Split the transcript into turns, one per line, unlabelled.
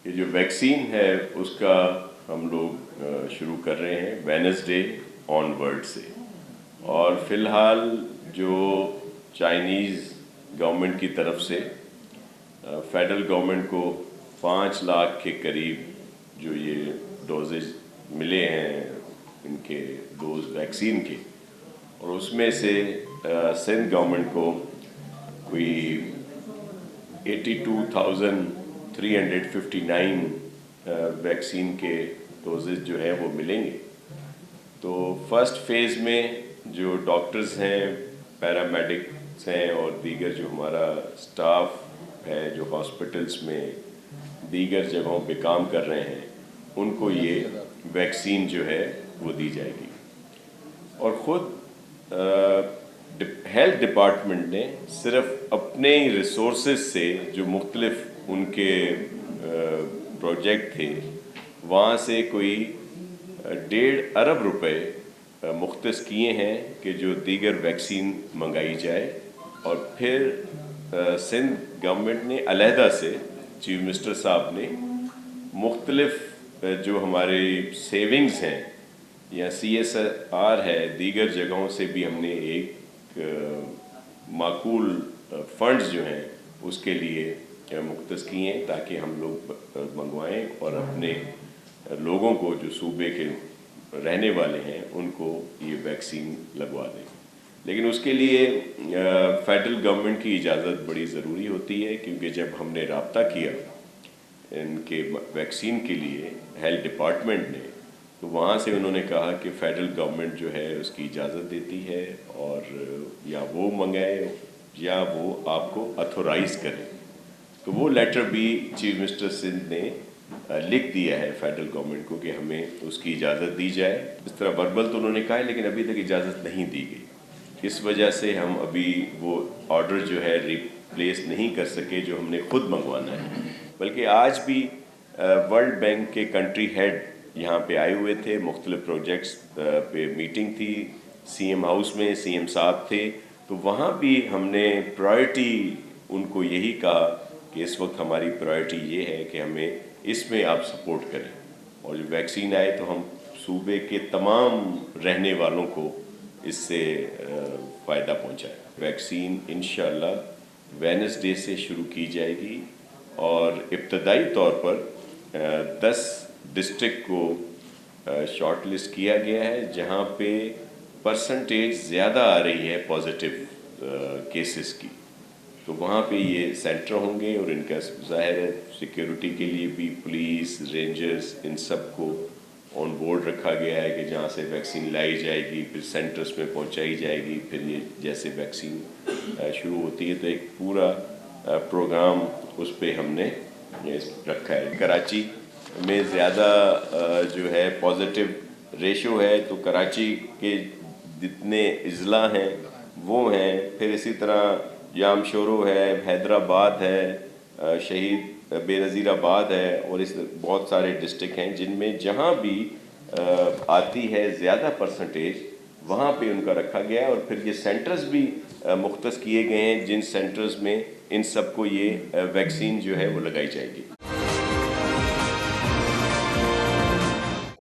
کہ جو ویکسین ہے اس کا ہم لوگ شروع کر رہے ہیں وینسڈے آن ورڈ سے، اور فی الحال جو چائنیز گورنمنٹ کی طرف سے فیڈرل گورنمنٹ کو 5 لاکھ کے قریب جو یہ ڈوزز ملے ہیں ان کے ڈوز ویکسین کے، اور اس میں سے سندھ گورنمنٹ کو کوئی 82,359 ویکسین کے ڈوزز جو ہیں وہ ملیں گے۔ تو فرسٹ فیز میں جو ڈاکٹرز ہیں، پیرامیڈکس ہیں اور دیگر جو ہمارا اسٹاف ہے جو ہاسپٹلس میں دیگر جگہوں پہ کام کر رہے ہیں، ان کو یہ ویکسین جو ہے وہ دی جائے گی۔ اور خود ہیلتھ ڈپارٹمنٹ نے صرف اپنے ریسورسز سے جو مختلف ان کے پروجیکٹ تھے وہاں سے کوئی 1.5 ارب روپے مختص کیے ہیں کہ جو دیگر ویکسین منگائی جائے، اور پھر سندھ گورنمنٹ نے علیحدہ سے چیف منسٹر صاحب نے مختلف جو ہمارے سیونگز ہیں یا CSR ہے دیگر جگہوں سے بھی ہم نے ایک معقول فنڈز جو ہیں اس کے لیے مختص کیے ہیں تاکہ ہم لوگ منگوائیں اور اپنے لوگوں کو جو صوبے کے رہنے والے ہیں ان کو یہ ویکسین لگوا دیں۔ لیکن اس کے لیے فیڈرل گورنمنٹ کی اجازت بڑی ضروری ہوتی ہے، کیونکہ جب ہم نے رابطہ کیا ان کے ویکسین کے لیے ہیلتھ ڈپارٹمنٹ نے، تو وہاں سے انہوں نے کہا کہ فیڈرل گورنمنٹ جو ہے اس کی اجازت دیتی ہے، اور یا وہ منگائے یا وہ آپ کو اتھورائز کرے۔ تو وہ لیٹر بھی چیف منسٹر سندھ نے لکھ دیا ہے فیڈرل گورنمنٹ کو کہ ہمیں اس کی اجازت دی جائے۔ اس طرح وربل تو انہوں نے کہا ہے لیکن ابھی تک اجازت نہیں دی گئی، اس وجہ سے ہم ابھی وہ آرڈر جو ہے ریپلیس نہیں کر سکے جو ہم نے خود منگوانا ہے۔ بلکہ آج بھی ورلڈ بینک کے کنٹری ہیڈ یہاں پہ آئے ہوئے تھے، مختلف پروجیکٹس پہ میٹنگ تھی CM ہاؤس میں، CM صاحب تھے، تو وہاں بھی ہم نے پرائرٹی ان کو یہی کہا کہ اس وقت ہماری پرائرٹی یہ ہے کہ ہمیں اس میں آپ سپورٹ کریں، اور جو ویکسین آئے تو ہم صوبے کے تمام رہنے والوں کو اس سے فائدہ پہنچائیں۔ ویکسین انشاءاللہ وینسڈے سے شروع کی جائے گی، اور ابتدائی طور پر 10 ڈسٹرکٹ کو شارٹ لسٹ کیا گیا ہے جہاں پہ پرسنٹیج زیادہ آ رہی ہے پازیٹیو کیسز کی، تو وہاں پہ یہ سینٹر ہوں گے، اور ان کا ظاہر ہے سیکیورٹی کے لیے بھی پولیس، رینجرز، ان سب کو آن بورڈ رکھا گیا ہے کہ جہاں سے ویکسین لائی جائے گی پھر سینٹرز میں پہنچائی جائے گی، پھر یہ جیسے ویکسین شروع ہوتی ہے تو ایک پورا پروگرام اس پہ ہم نے رکھا ہے۔ کراچی میں زیادہ جو ہے پازیٹیو ریشو ہے، تو کراچی کے جتنے اضلاع ہیں وہ ہیں، پھر اسی طرح جام شورو ہے، حیدرآباد ہے، شہید بے نظیر آباد ہے، اور اس بہت سارے ڈسٹرکٹ ہیں جن میں جہاں بھی آتی ہے زیادہ پرسنٹیج وہاں پہ ان کا رکھا گیا ہے، اور پھر یہ سینٹرز بھی مختص کیے گئے ہیں جن سینٹرز میں ان سب کو یہ ویکسین جو ہے وہ لگائی جائے گی۔